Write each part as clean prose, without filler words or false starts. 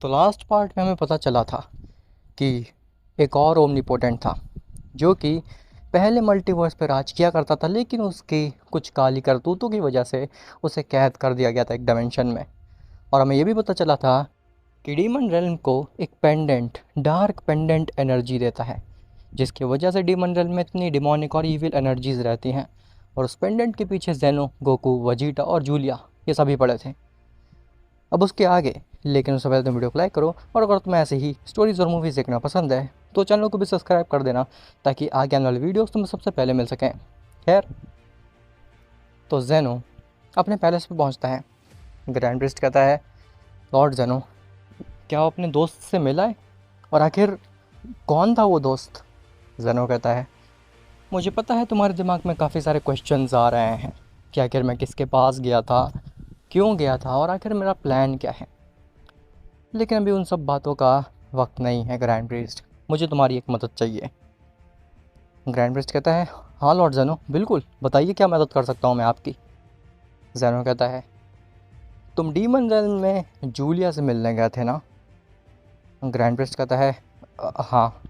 तो last part में हमें पता चला था कि एक और ओमनीपोटेंट था जो कि पहले मल्टीवर्स पर राज किया करता था, लेकिन उसकी कुछ काली करतूतों की वजह से उसे कैद कर दिया गया था एक डायमेंशन में। और हमें ये भी पता चला था कि डीमन रेल्म को एक पेंडेंट, डार्क पेंडेंट एनर्जी देता है, जिसकी वजह से डीमन रेल्म में इतनी डिमोनिक और ईविल एनर्जीज रहती हैं। और उस पेंडेंट के पीछे जेनो, गोकू, वजीटा और जूलिया ये सभी पड़े थे। अब उसके आगे, लेकिन उससे पहले तुम वीडियो को लाइक करो, और अगर तुम्हें ऐसे ही स्टोरीज़ और मूवीज़ देखना पसंद है तो चैनल को भी सब्सक्राइब कर देना, ताकि आगे आने वाले वीडियोस तुम्हें सबसे पहले मिल सकें। खैर, तो जेनो अपने पैलेस पे पहुंचता है। ग्रैंड प्रिस्ट कहता है, लॉर्ड जेनो, क्या वो अपने दोस्त से मिला है? और आखिर कौन था वो दोस्त? जेनो कहता है, मुझे पता है तुम्हारे दिमाग में काफ़ी सारे क्वेश्चंस आ रहे हैं कि आखिर मैं किसके पास गया था, क्यों गया था, और आखिर मेरा प्लान क्या है। लेकिन अभी उन सब बातों का वक्त नहीं है ग्रैंड प्रीस्ट, मुझे तुम्हारी एक मदद चाहिए। ग्रैंड प्रीस्ट कहता है, हाँ लॉर्ड जेनो, बिल्कुल बताइए क्या मदद कर सकता हूँ मैं आपकी। जेनो कहता है, तुम डीमन रेल्म में जूलिया से मिलने गए थे ना? ग्रैंड प्रीस्ट कहता है, हाँ,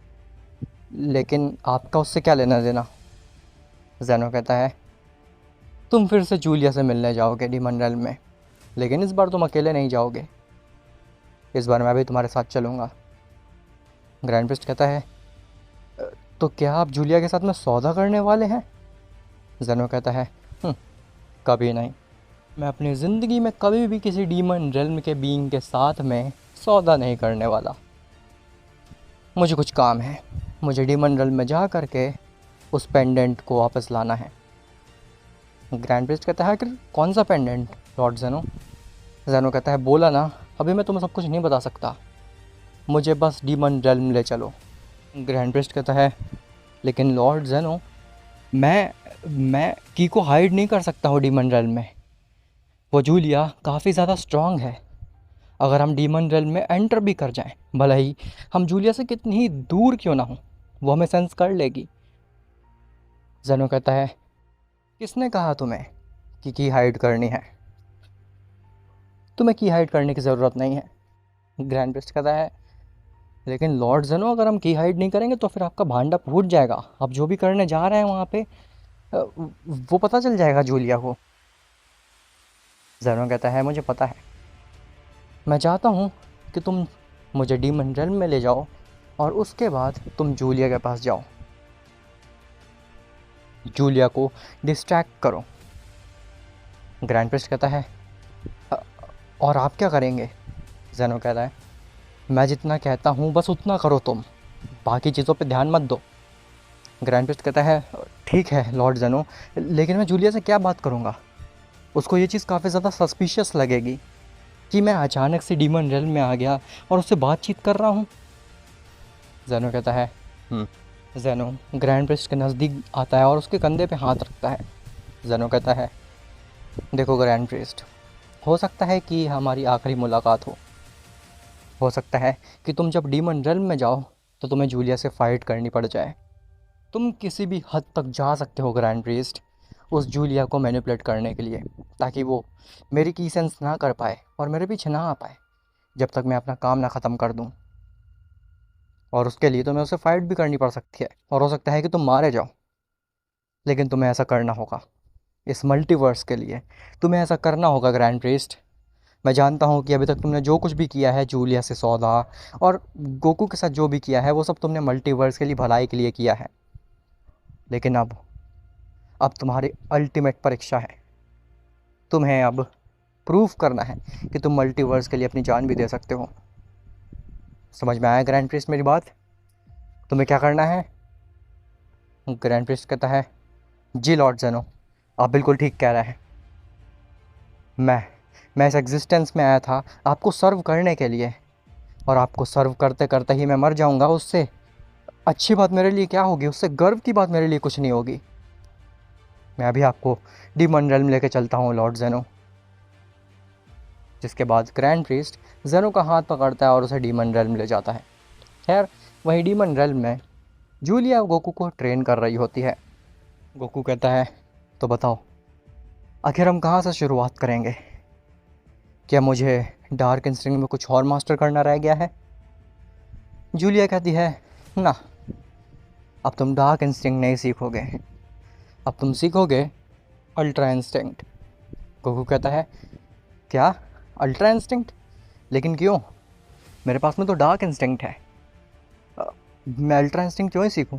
लेकिन आपका उससे क्या लेना देना?" जेनो कहता है, तुम फिर से जूलिया से मिलने जाओगे डीमन रेल्म में, लेकिन इस बार तुम अकेले नहीं जाओगे, इस बार मैं भी तुम्हारे साथ चलूँगा। ग्रैंड प्रीस्ट कहता है, तो क्या आप जूलिया के साथ में सौदा करने वाले हैं? जेनो कहता है, कभी नहीं, मैं अपनी ज़िंदगी में कभी भी किसी डीमन रेल्म के बीइंग के साथ में सौदा नहीं करने वाला। मुझे कुछ काम है, मुझे डीमन रेल्म में जा कर के उस पेंडेंट को वापस लाना है। ग्रैंड प्रिस्ट कहता है, कि कौन सा पेंडेंट लॉर्ड जेनो? जेनो कहता है, बोला ना, अभी मैं तुम्हें सब कुछ नहीं बता सकता, मुझे बस डीमन रेल्म ले चलो। ग्रैंड प्रिस्ट कहता है, लेकिन लॉर्ड जेनो, मैं की को हाइड नहीं कर सकता हूँ डीमन रेल्म में। वो जूलिया काफ़ी ज़्यादा स्ट्रांग है, अगर हम डीमन रेल्म में एंटर भी कर जाएं, भले ही हम जूलिया से कितनी ही दूर क्यों ना हो, वो हमें सेंस कर लेगी। जेनो कहता है, किसने कहा तुम्हें कि की हाइड करनी है? तुम्हें की हाइड करने की ज़रूरत नहीं है। ग्रैंड प्रिस्ट कहता है, लेकिन लॉर्ड जेनो, अगर हम की हाइड नहीं करेंगे तो फिर आपका भांडा फूट जाएगा, आप जो भी करने जा रहे हैं वहाँ पे वो पता चल जाएगा जूलिया को। जेनो कहता है, मुझे पता है, मैं चाहता हूँ कि तुम मुझे डीमन रेल्म में ले जाओ और उसके बाद तुम जूलिया के पास जाओ, जूलिया को डिस्ट्रैक्ट करो। ग्रैंड प्रिस्ट कहता है, "अ- और आप क्या करेंगे?" जेनो कहता है, मैं जितना कहता हूँ बस उतना करो, तुम बाकी चीज़ों पे ध्यान मत दो। ग्रैंड प्रिस्ट कहता है, ठीक है लॉर्ड जेनो, लेकिन मैं जूलिया से क्या बात करूँगा? उसको ये चीज़ काफ़ी ज़्यादा सस्पिशियस लगेगी कि मैं अचानक से डीमन रेल्म में आ गया और उससे बातचीत कर रहा हूँ। जेनो कहता है, जेनो ग्रैंड प्रिस्ट के नज़दीक आता है और उसके कंधे पे हाथ रखता है। जेनो कहता है, देखो ग्रैंड प्रिस्ट, हो सकता है कि हमारी आखिरी मुलाकात हो सकता है कि तुम जब डीमन रेल्म में जाओ तो तुम्हें जूलिया से फ़ाइट करनी पड़ जाए। तुम किसी भी हद तक जा सकते हो ग्रैंड प्रीस्ट, उस जूलिया को मैनिपुलेट करने के लिए, ताकि वो मेरी की सेंस ना कर पाए और मेरे पीछे ना आ पाए जब तक मैं अपना काम ना ख़त्म कर दूं। और उसके लिए तुम्हें उससे फ़ाइट भी करनी पड़ सकती है और हो सकता है कि तुम मारे जाओ, लेकिन तुम्हें ऐसा करना होगा। इस मल्टीवर्स के लिए तुम्हें ऐसा करना होगा ग्रैंड प्रीस्ट। मैं जानता हूँ कि अभी तक तुमने जो कुछ भी किया है, जूलिया से सौदा और गोकू के साथ जो भी किया है, वो सब तुमने मल्टीवर्स के लिए, भलाई के लिए किया है। लेकिन अब तुम्हारी अल्टीमेट परीक्षा है, तुम्हें अब प्रूफ करना है कि तुम मल्टीवर्स के लिए अपनी जान भी दे सकते हो। समझ में आया ग्रैंड प्रिस्ट मेरी बात? तुम्हें क्या करना है? ग्रैंड प्रिस्ट कहता है, जी लॉर्ड जेनो, आप बिल्कुल ठीक कह रहे हैं। मैं इस एग्जिस्टेंस में आया था आपको सर्व करने के लिए, और आपको सर्व करते करते ही मैं मर जाऊंगा। उससे अच्छी बात मेरे लिए क्या होगी? उससे गर्व की बात मेरे लिए कुछ नहीं होगी। मैं अभी आपको डीमन रेल्म लेके चलता हूँ लॉर्ड जेनो। जिसके बाद ग्रैंड प्रीस्ट जेनो का हाथ पकड़ता है और उसे डीमन रेल्म ले जाता है। खैर, वहीं डीमन रेल्म में जूलिया गोकू को ट्रेन कर रही होती है। गोकू कहता है, तो बताओ, आखिर हम कहाँ से शुरुआत करेंगे? क्या मुझे डार्क इंस्टिंक्ट में कुछ और मास्टर करना रह गया है? जूलिया कहती है ना, अब तुम डार्क इंस्टिंक्ट नहीं सीखोगे, अब तुम सीखोगे अल्ट्रा इंस्टिंक्ट। गोकू कहता है क्या, अल्ट्रा इंस्टिंक्ट? लेकिन क्यों, मेरे पास में तो डार्क इंस्टिंक्ट है। मैं अल्ट्रा इंस्टिंक्ट क्यों ही सीखूं?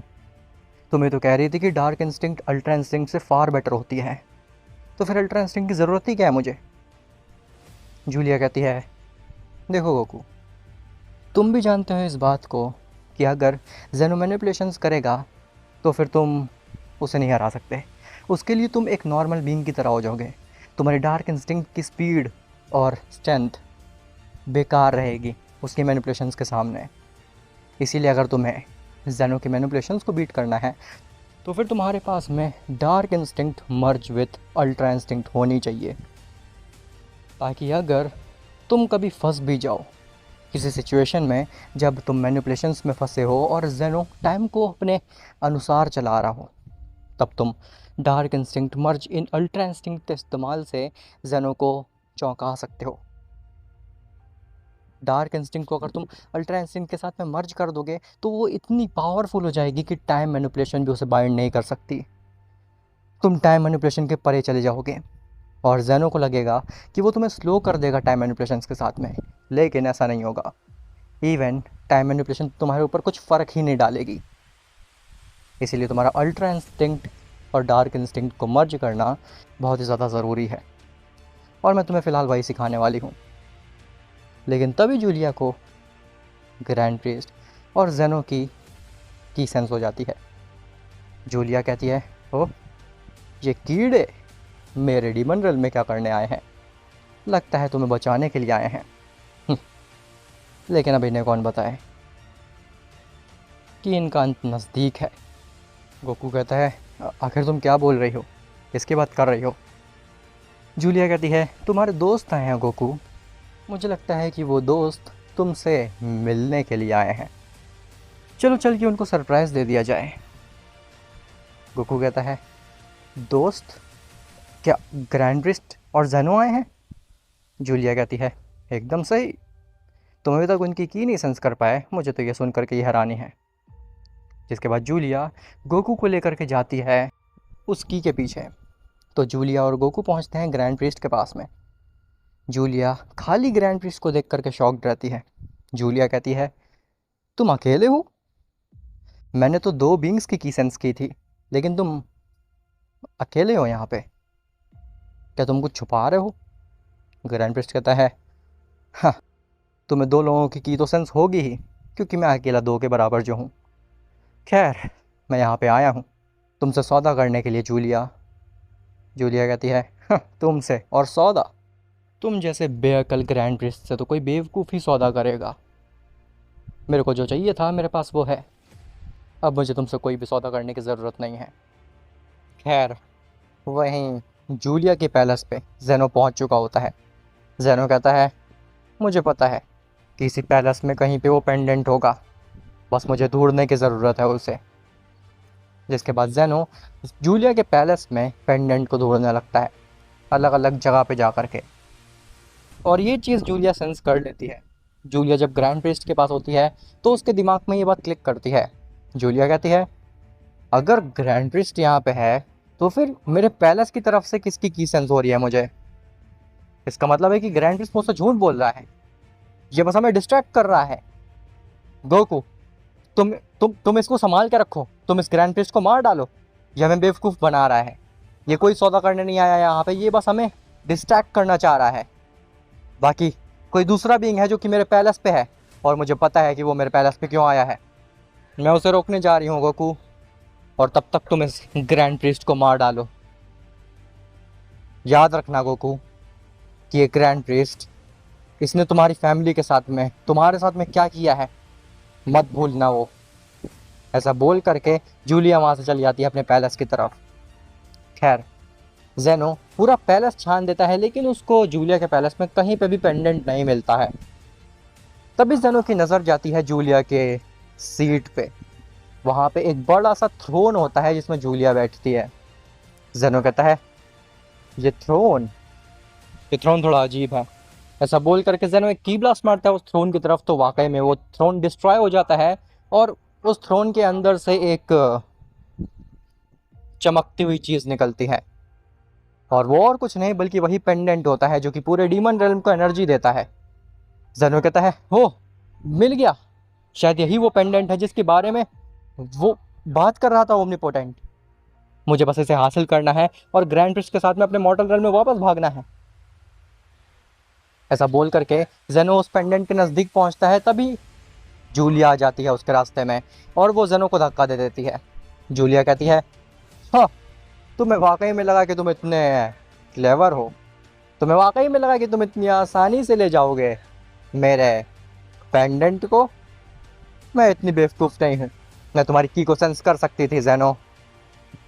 तुम्हें तो कह रही थी कि डार्क इंस्टिंक्ट अल्ट्रा इंस्टिंक्ट से फार बेटर होती है, तो फिर अल्ट्रा इंस्टिंक्ट की ज़रूरत ही क्या है मुझे? जूलिया कहती है देखो गोकू, तुम भी जानते हो इस बात को कि अगर जेनो मैनिपुलेशंस करेगा तो फिर तुम उसे नहीं हरा सकते। उसके लिए तुम एक नॉर्मल बीइंग की तरह हो जाओगे। तुम्हारी डार्क इंस्टिंक्ट की स्पीड और स्ट्रेंथ बेकार रहेगी उसकी मैनिपुलेशंस के सामने। इसीलिए अगर तुम्हें जेनो की मैनिपुलेशंस को बीट करना है तो फिर तुम्हारे पास में dark instinct merge with ultra instinct होनी चाहिए, ताकि अगर तुम कभी फंस भी जाओ किसी सिचुएशन में जब तुम मैनिपुलेशंस में फंसे हो और जेनो टाइम को अपने अनुसार चला रहा हो, तब तुम डार्क इंस्टिंक्ट मर्ज इन अल्ट्रा इंस्टिंक्ट के इस्तेमाल से जेनो को चौंका सकते हो। डार्क इंस्टिंक्ट को अगर तुम अल्ट्रा इंस्टिंक्ट के साथ में मर्ज कर दोगे तो वो इतनी पावरफुल हो जाएगी कि टाइम मैनिपुलेशन भी उसे बाइंड नहीं कर सकती। तुम टाइम मैनिपुलेशन के परे चले जाओगे और जेनो को लगेगा कि वो तुम्हें स्लो कर देगा टाइम मैनिपुलेशंस के साथ में, लेकिन ऐसा नहीं होगा। इवन टाइम मैनिपुलेशन तुम्हारे ऊपर कुछ फ़र्क ही नहीं डालेगी। इसीलिए तुम्हारा अल्ट्रा इंस्टिंक्ट और डार्क इंस्टिंक्ट को मर्ज करना बहुत ही ज़्यादा ज़रूरी है, और मैं तुम्हें फ़िलहाल वही सिखाने वाली हूँ। लेकिन तभी जूलिया को ग्रैंड प्रीस्ट और जेनो की सेंस हो जाती है। जूलिया कहती है ओह, ये कीड़े मेरे डीमन रेल में क्या करने आए हैं? लगता है तुम्हें बचाने के लिए आए हैं। लेकिन अब इन्हें कौन बताए कि इनका अंत नज़दीक है। गोकू कहता है आखिर तुम क्या बोल रही हो, किसकी बात कर रही हो? जूलिया कहती है तुम्हारे दोस्त आए हैं गोकू, मुझे लगता है कि वो दोस्त तुमसे मिलने के लिए आए हैं, चलो चल के उनको सरप्राइज़ दे दिया जाए। गोकू कहता है दोस्त? क्या ग्रैंड प्रीस्ट और जेनो आए हैं? जूलिया कहती है एकदम सही, तुम अभी तक उनकी की नहीं सेंस कर पाए, मुझे तो ये सुन करके ये हैरानी है। जिसके बाद जूलिया गोकू को लेकर के जाती है उस की के पीछे। तो जूलिया और गोकू पहुंचते हैं ग्रैंड प्रीस्ट के पास में। जूलिया खाली ग्रैंड प्रीस्ट को देख करके शॉक्ड रहती है। जूलिया कहती है तुम अकेले हो? मैंने तो 2 बींग्स की सेंस की थी, लेकिन तुम अकेले हो यहाँ पे, क्या तुम कुछ छुपा रहे हो? ग्रैंड प्रीस्ट कहता है हाँ, तुम्हें 2 लोगों की तो सेंस होगी ही, क्योंकि मैं अकेला 2 के बराबर जो हूँ। खैर, मैं यहाँ पे आया हूँ तुमसे सौदा करने के लिए जूलिया। जूलिया कहती है हाँ, तुमसे और सौदा? तुम जैसे बेअकल ग्रैंड प्रीस्ट से तो कोई बेवकूफ़ ही सौदा करेगा। मेरे को जो चाहिए था मेरे पास वो है, अब मुझे तुमसे कोई भी सौदा करने की ज़रूरत नहीं है। खैर, वहीं जूलिया के पैलेस पे जेनो पहुंच चुका होता है। जेनो कहता है मुझे पता है कि इसी पैलेस में कहीं पे वो पेंडेंट होगा, बस मुझे ढूंढने की ज़रूरत है उसे। जिसके बाद जेनो जूलिया के पैलेस में पेंडेंट को ढूंढने लगता है, अलग अलग जगह पे जा कर के। और ये चीज़ जूलिया सेंस कर लेती है। जूलिया जब ग्रैंड प्रीस्ट के पास होती है तो उसके दिमाग में ये बात क्लिक करती है। जूलिया कहती है अगर ग्रैंड प्रीस्ट यहाँ पे है तो फिर मेरे पैलेस की तरफ से किसकी की सेंस हो रही है मुझे? इसका मतलब है कि ग्रैंड प्रीस्ट मुझसे झूठ बोल रहा है, ये बस हमें डिस्ट्रैक्ट कर रहा है। गोकू, तुम इसको संभाल के रखो, तुम इस ग्रैंड प्रीस्ट को मार डालो, ये हमें बेवकूफ़ बना रहा है। ये कोई सौदा करने नहीं आया यहाँ पे, ये बस हमें डिस्ट्रैक्ट करना चाह रहा है। बाकी कोई दूसरा बीइंग है जो कि मेरे पैलेस पे है, और मुझे पता है कि वो मेरे पैलेस पे क्यों आया है। मैं उसे रोकने जा रही हूँ गोकू, और तब तक तुम इस ग्रैंड प्रीस्ट को मार डालो। याद रखना गोकू कि ये ग्रैंड प्रीस्ट, इसने तुम्हारी फैमिली के साथ में, तुम्हारे साथ में क्या किया है मत भूलना वो। ऐसा बोल करके जूलिया वहाँ से चली जाती है अपने पैलेस की तरफ। खैर, जेनो पूरा पैलेस छान देता है, लेकिन उसको जूलिया के पैलेस में कहीं पे भी पेंडेंट नहीं मिलता है। तभी जेनो की नज़र जाती है जूलिया के सीट पे। वहाँ पे एक बड़ा सा थ्रोन होता है जिसमें जूलिया बैठती है। जेनो कहता है ये थ्रोन थोड़ा अजीब है, ऐसा बोल करके जेनो एक की ब्लास्ट मारता है उस थ्रोन की तरफ, तो वाकई में वो थ्रोन डिस्ट्रॉय हो जाता है और उस थ्रोन के अंदर से एक चमकती हुई चीज निकलती है, और वो और कुछ नहीं बल्कि वही पेंडेंट होता है जो कि पूरे डीमन रेल्म को एनर्जी देता है। जेनो कहता है हो, मिल गया, शायद यही वो पेंडेंट है जिसके बारे में वो बात कर रहा था ओमनीपोटेंट। मुझे बस इसे हासिल करना है और ग्रैंड प्रिस्ट के साथ में अपने मॉर्टल रेल्म में वापस भागना है। ऐसा बोल करके जेनो उस पेंडेंट के नज़दीक पहुंचता है, तभी जूलिया आ जाती है उसके रास्ते में और वो जेनो को धक्का दे देती है। जूलिया कहती है हाँ, तुम्हें वाकई में लगा कि तुम इतने क्लेवर हो, तुम्हें वाकई में लगा कि तुम इतनी आसानी से ले जाओगे मेरे पेंडेंट को। मैं इतनी बेवकूफ़ नहीं हूँ, मैं तुम्हारी की को सेंस कर सकती थी जेनो।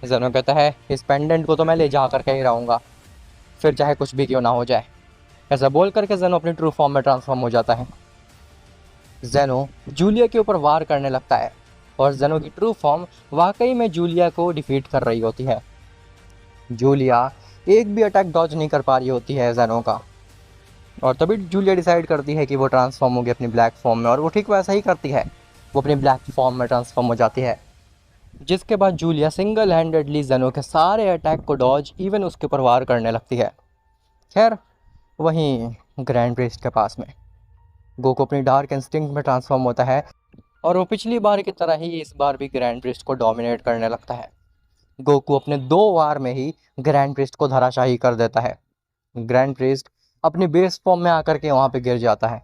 जेनो कहता है इस पेंडेंट को तो मैं ले जा करके ही रहूँगा, फिर चाहे कुछ भी क्यों ना हो जाए। ऐसा बोल करके जेनो अपनी ट्रू फॉर्म में ट्रांसफॉर्म हो जाता है। जेनो जूलिया के ऊपर वार करने लगता है और जेनो की ट्रू फॉर्म वाकई में जूलिया को डिफीट कर रही होती है। जूलिया एक भी अटैक डॉज नहीं कर पा रही होती है जेनो का, और तभी जूलिया डिसाइड करती है कि वो ट्रांसफॉर्म होगी अपनी ब्लैक फॉर्म में, और वो ठीक वैसा ही करती है, वो अपनी ब्लैक फॉर्म में ट्रांसफॉर्म हो जाती है। जिसके बाद जूलिया सिंगल हैंडेडली जेनो के सारे अटैक को डॉज इवन उसके ऊपर वार करने लगती है। खैर, वहीं ग्रैंड प्रिस्ट के पास में गोकू अपनी डार्क इंस्टिंक्ट में ट्रांसफॉर्म होता है और वो पिछली बार की तरह ही इस बार भी ग्रैंड प्रिस्ट को डोमिनेट करने लगता है। गोकू अपने 2 वार में ही ग्रैंड प्रिस्ट को धराशाही कर देता है। ग्रैंड प्रिस्ट अपनी बेस फॉर्म में आकर के वहाँ पे गिर जाता है।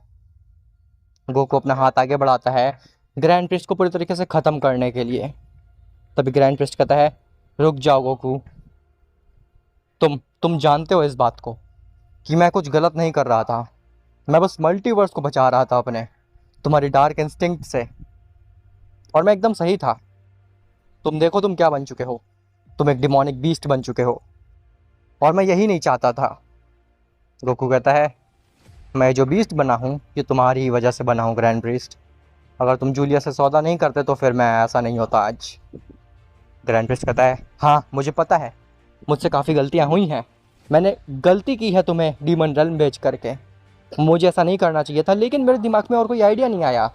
गोकू अपना हाथ आगे बढ़ाता है ग्रैंड प्रिस्ट को पूरी तरीके से ख़त्म करने के लिए। तभी ग्रैंड प्रिस्ट कहता है रुक जाओ गोकू, तुम जानते हो इस बात को कि मैं कुछ गलत नहीं कर रहा था, मैं बस मल्टीवर्स को बचा रहा था अपने तुम्हारी डार्क इंस्टिंक्ट से, और मैं एकदम सही था। तुम देखो तुम क्या बन चुके हो, तुम एक डिमोनिक बीस्ट बन चुके हो, और मैं यही नहीं चाहता था। गोकू कहता है मैं जो बीस्ट बना हूँ ये तुम्हारी ही वजह से बना हूँ ग्रैंड प्रीस्ट, अगर तुम जूलिया से सौदा नहीं करते तो फिर मैं ऐसा नहीं होता आज। ग्रैंड प्रीस्ट कहता है हाँ मुझे पता है, मुझसे काफ़ी गलतियाँ हुई हैं, मैंने गलती की है तुम्हें डीमन रेल्म भेज करके, मुझे ऐसा नहीं करना चाहिए था, लेकिन मेरे दिमाग में और कोई आइडिया नहीं आया,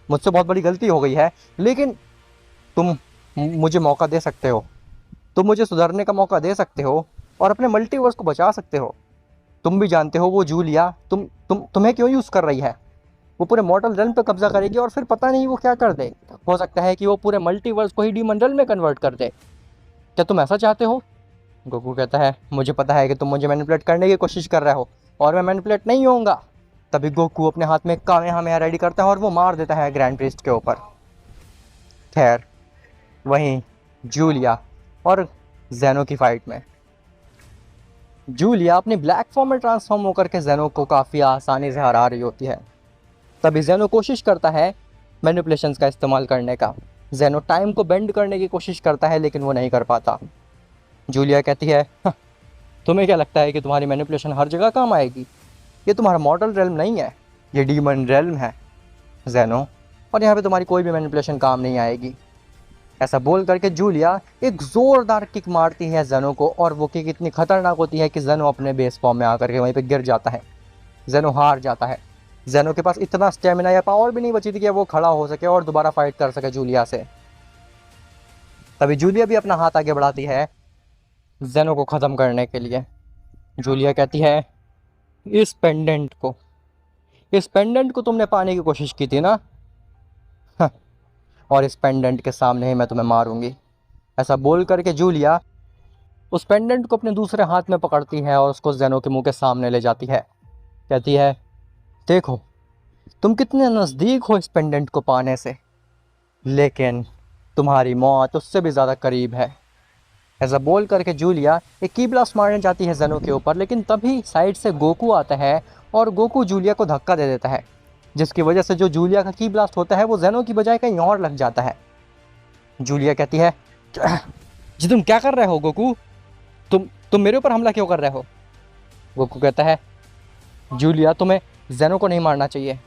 मुझसे बहुत बड़ी गलती हो गई है, लेकिन तुम मुझे मौका दे सकते हो, तुम मुझे सुधरने का मौका दे सकते हो और अपने मल्टीवर्स को बचा सकते हो। तुम भी जानते हो वो जूलिया तुम्हें क्यों यूज़ कर रही है, वो पूरे मॉर्टल रेल्म पे कब्जा करेगी और फिर पता नहीं वो क्या कर दे, हो सकता है कि वो पूरे मल्टीवर्स को ही डीमन रेल्म में कन्वर्ट कर दे। क्या तुम ऐसा चाहते हो? गोकू कहता है मुझे पता है कि तुम मुझे मैनिपुलेट करने की कोशिश कर रहे हो और मैं मैनिपुलेट नहीं होऊंगा। तभी गोकू अपने हाथ में कामेहामेहा रेडी करता है और वो मार देता है ग्रैंड प्रीस्ट के ऊपर। खैर, वहीं जूलिया और जेनो की फाइट में जूलिया अपनी ब्लैक फॉर्म में ट्रांसफॉर्म होकर के जेनो को काफ़ी आसानी से हरा रही होती है। तभी जेनो कोशिश करता है मैनिपुलेशंस का इस्तेमाल करने का, जेनो टाइम को बेंड करने की कोशिश करता है लेकिन वो नहीं कर पाता। जूलिया कहती है तुम्हें क्या लगता है कि तुम्हारी मैनिपुलेशन हर जगह काम आएगी? ये तुम्हारा मॉर्टल रेल्म नहीं है, ये डीमन रेल्म है जेनो, और यहाँ पे तुम्हारी कोई भी मैनिपुलेशन काम नहीं आएगी। ऐसा बोल करके जूलिया एक ज़ोरदार किक मारती है जेनो को, और वो किक इतनी खतरनाक होती है कि जेनो अपने बेस फॉर्म में आकर के वहीं पे गिर जाता है। जेनो हार जाता है। जेनो के पास इतना स्टेमिना या पावर भी नहीं बची थी कि वो खड़ा हो सके और दोबारा फाइट कर सके जूलिया से। तभी जूलिया भी अपना हाथ आगे बढ़ाती है जेनो को ख़त्म करने के लिए। जूलिया कहती है इस पेंडेंट को तुमने पाने की कोशिश की थी ना, और इस पेंडेंट के सामने ही मैं तुम्हें मारूंगी। ऐसा बोल करके जूलिया उस पेंडेंट को अपने दूसरे हाथ में पकड़ती है और उसको जेनो के मुंह के सामने ले जाती है। कहती है देखो तुम कितने नज़दीक हो इस पेंडेंट को पाने से, लेकिन तुम्हारी मौत उससे भी ज़्यादा करीब है। ऐसा बोल करके जूलिया एक की ब्लास्ट मारने जाती है जेनो के ऊपर, लेकिन तभी साइड से गोकू आता है और गोकू जूलिया को धक्का दे देता है, जिसकी वजह से जो जूलिया का की ब्लास्ट होता है वो जेनो की बजाय कहीं और लग जाता है। जूलिया कहती है जी तुम क्या कर रहे हो गोकू, तुम मेरे ऊपर हमला क्यों कर रहे हो? गोकू कहता है जूलिया तुम्हें जेनो को नहीं मारना चाहिए,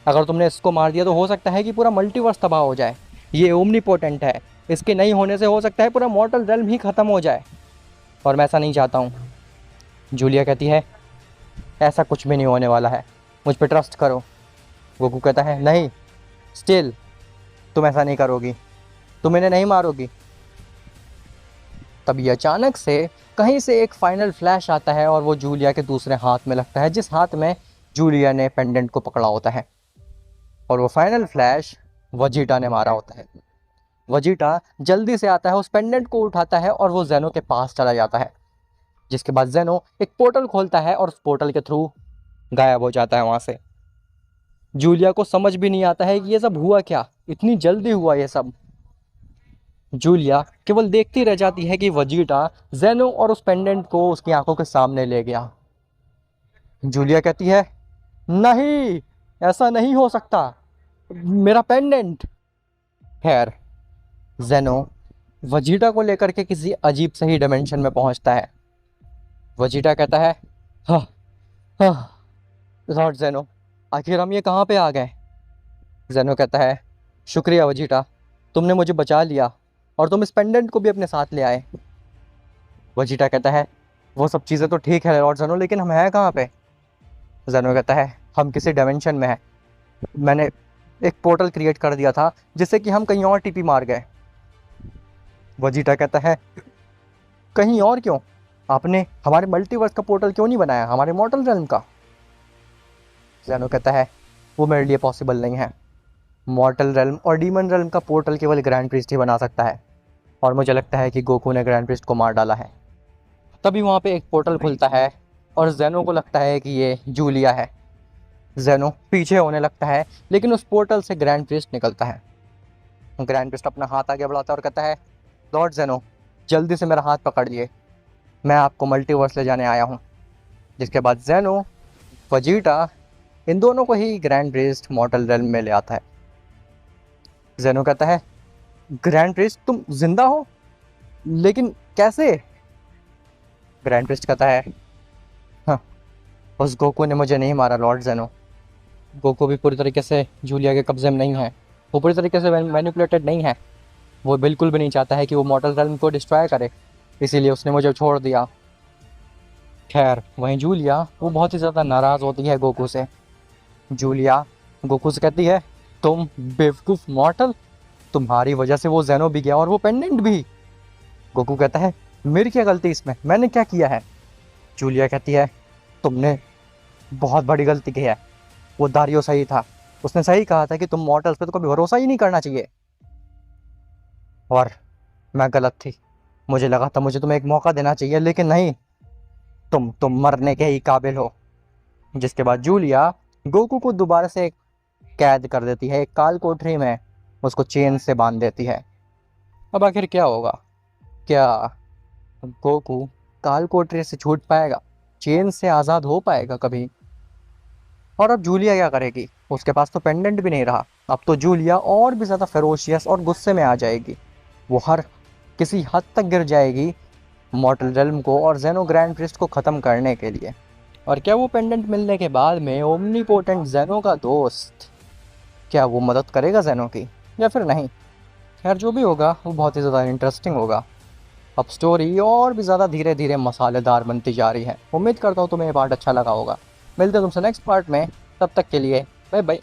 अगर तुमने इसको मार दिया तो हो सकता है कि पूरा मल्टीवर्स तबाह हो जाए, ये ओमनीपोटेंट है, इसके नहीं होने से हो सकता है पूरा मॉर्टल रेल्म ही ख़त्म हो जाए, और मैं ऐसा नहीं चाहता हूँ। जूलिया कहती है ऐसा कुछ भी नहीं होने वाला है, मुझ पे ट्रस्ट करो। गोकू कहता है नहीं, स्टिल तुम ऐसा नहीं करोगी, तुम इन्हें नहीं मारोगी। तभी अचानक से कहीं से एक फाइनल फ्लैश आता है और वो जूलिया के दूसरे हाथ में लगता है, जिस हाथ में जूलिया ने पेंडेंट को पकड़ा होता है। और वो फाइनल फ्लैश वजीटा ने मारा होता है। वजीटा जल्दी से आता है, उस पेंडेंट को उठाता है और वो जेनो के पास चला जाता है, जिसके बाद जेनो एक पोर्टल खोलता है और उस पोर्टल के थ्रू गायब हो जाता है वहाँ से। जूलिया को समझ भी नहीं आता है कि ये सब हुआ क्या, इतनी जल्दी हुआ ये सब। जूलिया केवल देखती रह जाती है कि वजीटा जेनो और उस पेंडेंट को उसकी आंखों के सामने ले गया। जूलिया कहती है नहीं, ऐसा नहीं हो सकता, मेरा पेंडेंट। खैर, जेनो वजीटा को लेकर के किसी अजीब से ही डायमेंशन में पहुंचता है। वजीटा कहता है हाँ हाँ लॉर्ड जेनो, आखिर हम ये कहाँ पे आ गए। जेनो कहता है शुक्रिया वजीटा, तुमने मुझे बचा लिया और तुम इस पेंडेंट को भी अपने साथ ले आए। वजीटा कहता है वो सब चीज़ें तो ठीक है लॉर्ड जेनो, लेकिन हम हैं कहाँ पे। जेनो कहता है हम किसी डायमेंशन में हैं, मैंने एक पोर्टल क्रिएट कर दिया था जिससे कि हम कहीं और टीपी मार गए। वजीटा कहता है कहीं और क्यों, आपने हमारे मल्टीवर्स का पोर्टल क्यों नहीं बनाया, हमारे मॉर्टल रेल्म का। जेनो कहता है वो मेरे लिए पॉसिबल नहीं है, मॉर्टल रेल्म और डीमन रेल्म का पोर्टल केवल ग्रैंड प्रीस्ट ही बना सकता है, और मुझे लगता है कि गोकू ने ग्रैंड प्रीस्ट को मार डाला है। तभी वहाँ पे एक पोर्टल खुलता है और जेनो को लगता है कि ये जूलिया है। जेनो पीछे होने लगता है, लेकिन उस पोर्टल से ग्रैंड प्रीस्ट निकलता है। ग्रैंड प्रीस्ट अपना हाथ आगे बढ़ाता है और कहता है लॉर्ड जेनो, जल्दी से मेरा हाथ पकड़िए, मैं आपको मल्टीवर्स ले जाने आया हूँ। जिसके बाद जेनो, वजीटा, इन दोनों को ही ग्रैंड प्रीस्ट मॉर्टल रेल्म में ले आता है। जेनो कहता है ग्रैंड प्रीस्ट तुम जिंदा हो, लेकिन कैसे। ग्रैंड प्रीस्ट कहता है हाँ, उस गोकू ने मुझे नहीं मारा लॉर्ड जेनो, गोकू भी पूरी तरीके से जूलिया के कब्जे में नहीं है, वो पूरी तरीके से मैनिपुलेटेड नहीं है, वो बिल्कुल भी नहीं चाहता है कि वो मॉर्टल रेल्म को डिस्ट्रॉय करे, इसीलिए उसने मुझे छोड़ दिया। खैर, वहीं जूलिया वो बहुत ही ज़्यादा नाराज़ होती है गोकू से। जूलिया गोकू से कहती है तुम बेवकूफ़ मॉर्टल, तुम्हारी वजह से वो जेनो भी गया और वो पेंडेंट भी। गोकू कहता है मेरी क्या गलती इसमें, मैंने क्या किया है। जूलिया कहती है तुमने बहुत बड़ी गलती की है, वो दारियो सही था, उसने सही कहा था कि तुम मॉर्टल्स पे तो कभी भरोसा ही नहीं करना चाहिए, और मैं गलत थी, मुझे लगा था मुझे तुम्हें एक मौका देना चाहिए, लेकिन नहीं, तुम मरने के ही काबिल हो। जिसके बाद जूलिया गोकू को दोबारा से कैद कर देती है एक काल कोठरी में, उसको चेन से बांध देती है। अब आखिर क्या होगा, क्या गोकू काल कोठरी से छूट पाएगा, चेन से आज़ाद हो पाएगा कभी। और अब जूलिया क्या करेगी, उसके पास तो पेंडेंट भी नहीं रहा, अब तो जूलिया और भी ज़्यादा फेरोशियस और गुस्से में आ जाएगी, वो हर किसी हद तक गिर जाएगी मॉर्टल रेल्म को और जेनो ग्रैंड प्रिस्ट को ख़त्म करने के लिए। और क्या वो पेंडेंट मिलने के बाद में ओमनीपोटेंट जेनो का दोस्त, क्या वो मदद करेगा जेनो की या फिर नहीं। खैर, जो भी होगा वो बहुत ही ज़्यादा इंटरेस्टिंग होगा। अब स्टोरी और भी ज़्यादा धीरे धीरे मसालेदार बनती जा रही है। उम्मीद करता हूँ तुम्हें ये पार्ट अच्छा लगा होगा। मिलते हैं तुमसे नेक्स्ट पार्ट में, तब तक के लिए बाय बाय।